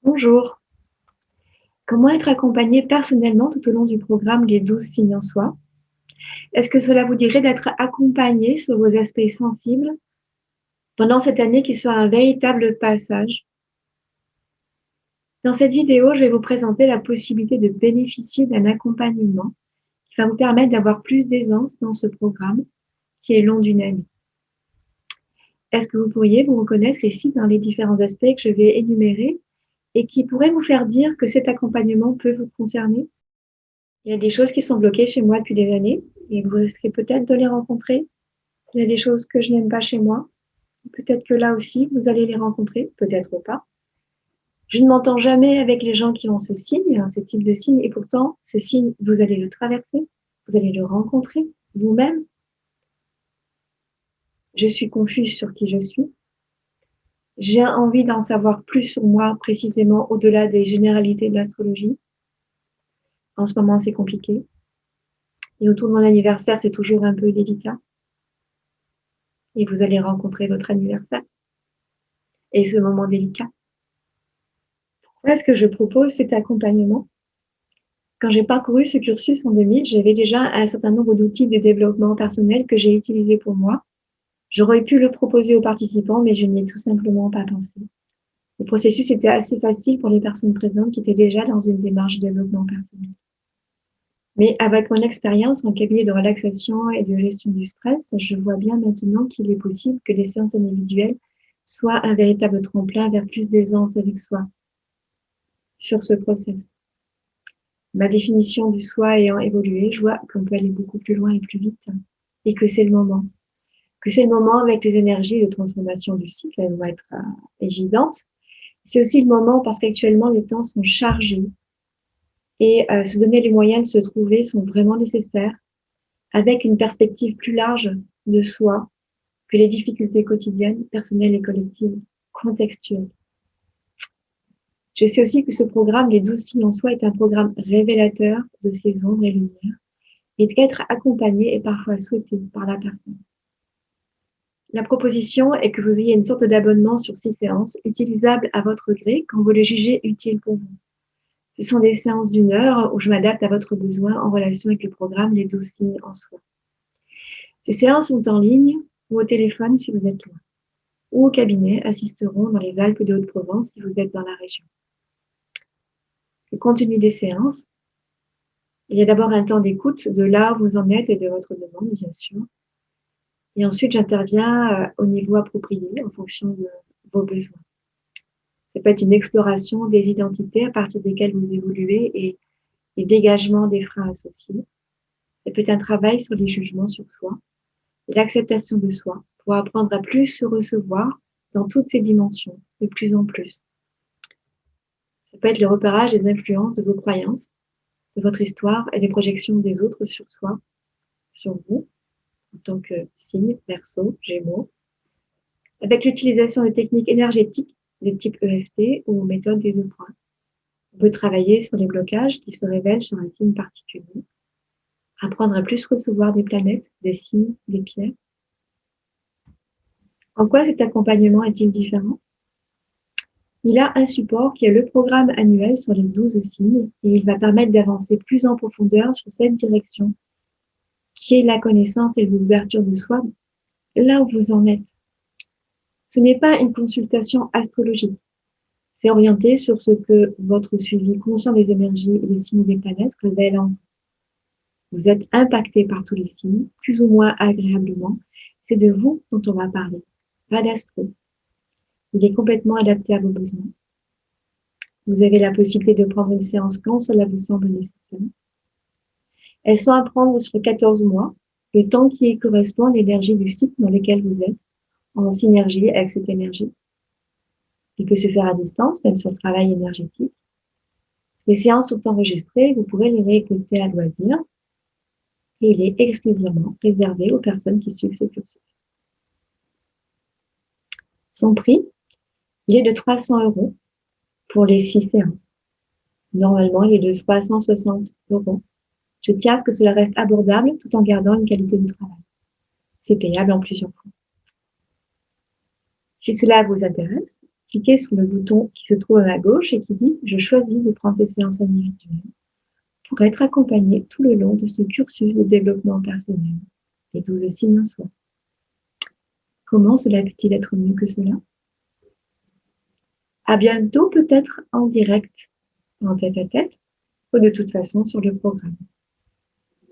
Bonjour. Comment être accompagné personnellement tout au long du programme Les 12 signes en soi? Est-ce que cela vous dirait d'être accompagné sur vos aspects sensibles pendant cette année qui soit un véritable passage? Dans cette vidéo, je vais vous présenter la possibilité de bénéficier d'un accompagnement qui va vous permettre d'avoir plus d'aisance dans ce programme qui est long d'une année. Est-ce que vous pourriez vous reconnaître ici dans les différents aspects que je vais énumérer et qui pourraient vous faire dire que cet accompagnement peut vous concerner? Il y a des choses qui sont bloquées chez moi depuis des années et vous risquez peut-être de les rencontrer. Il y a des choses que je n'aime pas chez moi. Peut-être que là aussi, vous allez les rencontrer, peut-être pas. Je ne m'entends jamais avec les gens qui ont ce signe, ce type de signe, et pourtant, ce signe, vous allez le traverser, vous allez le rencontrer vous-même. Je suis confuse sur qui je suis. J'ai envie d'en savoir plus sur moi, précisément au-delà des généralités de l'astrologie. En ce moment, c'est compliqué. Et autour de mon anniversaire, c'est toujours un peu délicat. Et vous allez rencontrer votre anniversaire et ce moment délicat. Pourquoi est-ce que je propose cet accompagnement? Quand j'ai parcouru ce cursus en 2000, j'avais déjà un certain nombre d'outils de développement personnel que j'ai utilisés pour moi. J'aurais pu le proposer aux participants, mais je n'y ai tout simplement pas pensé. Le processus était assez facile pour les personnes présentes qui étaient déjà dans une démarche de développement personnel. Mais avec mon expérience en cabinet de relaxation et de gestion du stress, je vois bien maintenant qu'il est possible que les séances individuelles soient un véritable tremplin vers plus d'aisance avec soi sur ce process. Ma définition du soi ayant évolué, je vois qu'on peut aller beaucoup plus loin et plus vite et que c'est le moment. Que c'est le moment avec les énergies de transformation du cycle, elles vont être évidentes. C'est aussi le moment parce qu'actuellement les temps sont chargés et se donner les moyens de se trouver sont vraiment nécessaires avec une perspective plus large de soi que les difficultés quotidiennes, personnelles et collectives, contextuelles. Je sais aussi que ce programme, les 12 signes en soi, est un programme révélateur de ces ombres et lumières et qu'être accompagné est parfois souhaité par la personne. La proposition est que vous ayez une sorte d'abonnement sur 6 séances utilisables à votre gré quand vous le jugez utile pour vous. Ce sont des séances d'1 heure où je m'adapte à votre besoin en relation avec le programme Les 12 signes en soi. Ces séances sont en ligne ou au téléphone si vous êtes loin, ou au cabinet assisteront dans les Alpes de Haute-Provence si vous êtes dans la région. Le contenu des séances, il y a d'abord un temps d'écoute de là où vous en êtes et de votre demande, bien sûr. Et ensuite, j'interviens au niveau approprié en fonction de vos besoins. Ça peut être une exploration des identités à partir desquelles vous évoluez et les dégagements des freins associés. Ça peut être un travail sur les jugements sur soi et l'acceptation de soi pour apprendre à plus se recevoir dans toutes ses dimensions, de plus en plus. Ça peut être le repérage des influences de vos croyances, de votre histoire et des projections des autres sur soi, sur vous, en tant que signe, Verseau, Gémeaux, avec l'utilisation de techniques énergétiques de type EFT ou méthode des 2 points. On peut travailler sur les blocages qui se révèlent sur un signe particulier, apprendre à plus recevoir des planètes, des signes, des pierres. En quoi cet accompagnement est-il différent? Il a un support qui est le programme annuel sur les 12 signes et il va permettre d'avancer plus en profondeur sur cette direction qui est la connaissance et l'ouverture de soi, là où vous en êtes. Ce n'est pas une consultation astrologique. C'est orienté sur ce que votre suivi conscient des énergies et des signes des planètes révèle en vous. Vous êtes impacté par tous les signes, plus ou moins agréablement. C'est de vous dont on va parler, pas d'astro. Il est complètement adapté à vos besoins. Vous avez la possibilité de prendre une séance quand cela vous semble nécessaire. Elles sont à prendre sur 14 mois, le temps qui correspond à l'énergie du cycle dans lequel vous êtes, en synergie avec cette énergie. Il peut se faire à distance, même sur le travail énergétique. Les séances sont enregistrées, vous pourrez les réécouter à loisir. Et il est exclusivement réservé aux personnes qui suivent ce cursus. Son prix, il est de 300 € pour les 6 séances. Normalement, il est de 360 €. Je tiens à ce que cela reste abordable tout en gardant une qualité de travail. C'est payable en plusieurs fois. Si cela vous intéresse, cliquez sur le bouton qui se trouve à ma gauche et qui dit « Je choisis de prendre ces séances individuelles pour être accompagné tout le long de ce cursus de développement personnel. » Les 12 signes en soi. Comment cela peut-il être mieux que cela? À bientôt, peut-être en direct, en tête-à-tête, ou de toute façon sur le programme.